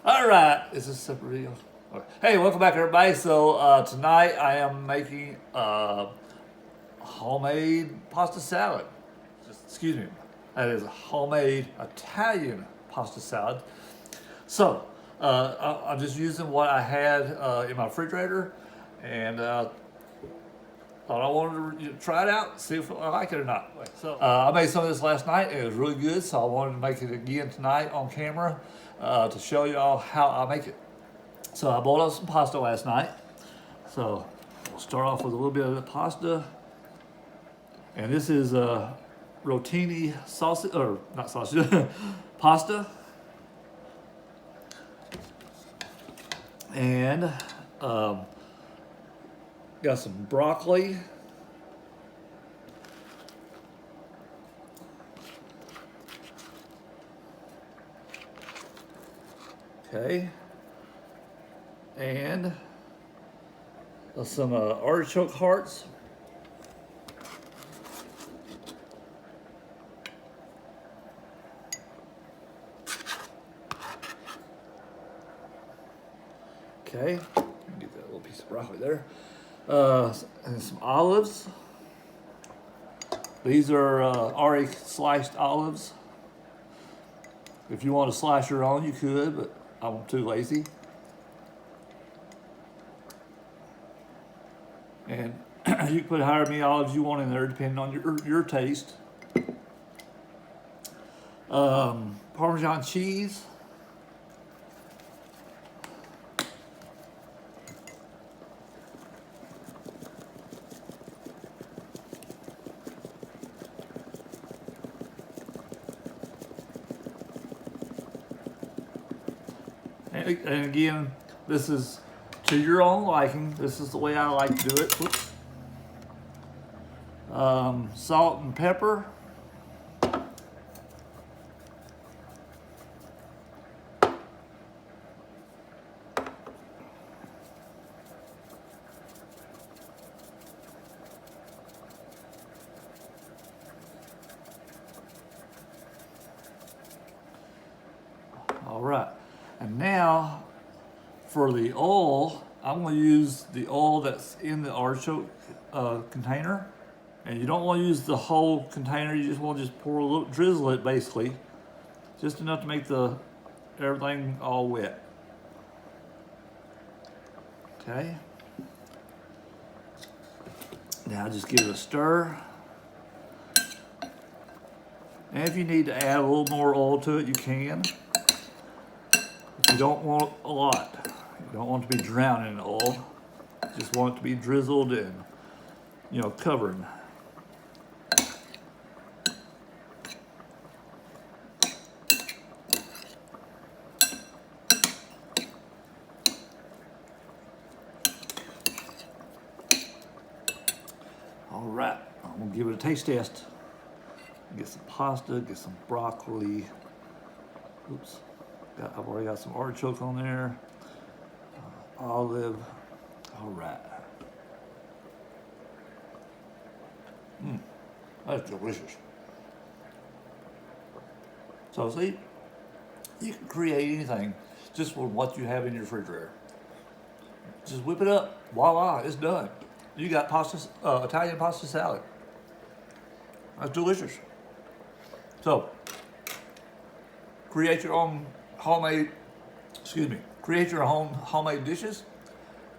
All right, is this a separate video? Okay. Hey, welcome back, everybody. So tonight I am making homemade pasta salad. Excuse me, that is a homemade Italian pasta salad. So I'm just using what I had in my refrigerator, and thought I wanted to try it out, see if I like it or not. So I made some of this last night. It was really good, so I wanted to make it again tonight on camera to show you all how I make it. So I boiled up some pasta last night. So we'll start off with a little bit of the pasta. And this is rotini sausage, or not sausage, pasta. And got some broccoli. Okay. And some artichoke hearts. Okay, get that little piece of broccoli there. And some olives. These are already sliced olives. If you want to slice your own, you could, but I'm too lazy. And you can put however many olives you want in there, depending on your taste. Parmesan cheese. And again, this is to your own liking. This is the way I like to do it. Whoops. Salt and pepper. All right. And now for the oil, I'm going to use the oil that's in the artichoke container. And you don't want to use the whole container. You just want to just pour a little, drizzle it basically. Just enough to make everything all wet. Okay. Now just give it a stir. And if you need to add a little more oil to it, you can. You don't want a lot. You don't want it to be drowning in oil. You just want it to be drizzled and, covered. All right, I'm gonna give it a taste test. Get some pasta, get some broccoli. Oops. I've already got some artichoke on there. Olive. All right. That's delicious. So see, you can create anything just with what you have in your refrigerator. Just whip it up. Voila, it's done. You got Italian pasta salad. That's delicious. So, create your own create your own homemade dishes.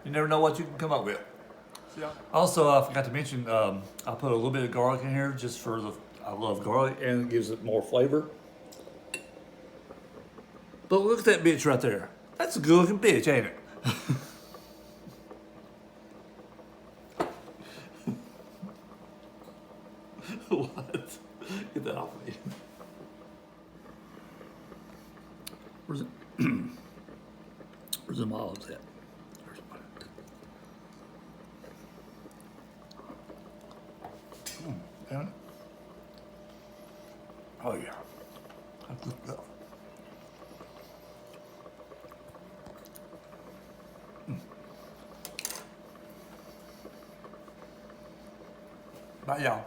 You never know what you can come up with. Yeah. Also, I forgot to mention, I put a little bit of garlic in here just I love garlic and it gives it more flavor. But look at that bitch right there. That's a good looking bitch, ain't it? What? Get that off of me. Where's it? Where's the olives at? Damn it. Oh yeah. That's good stuff. Bye y'all.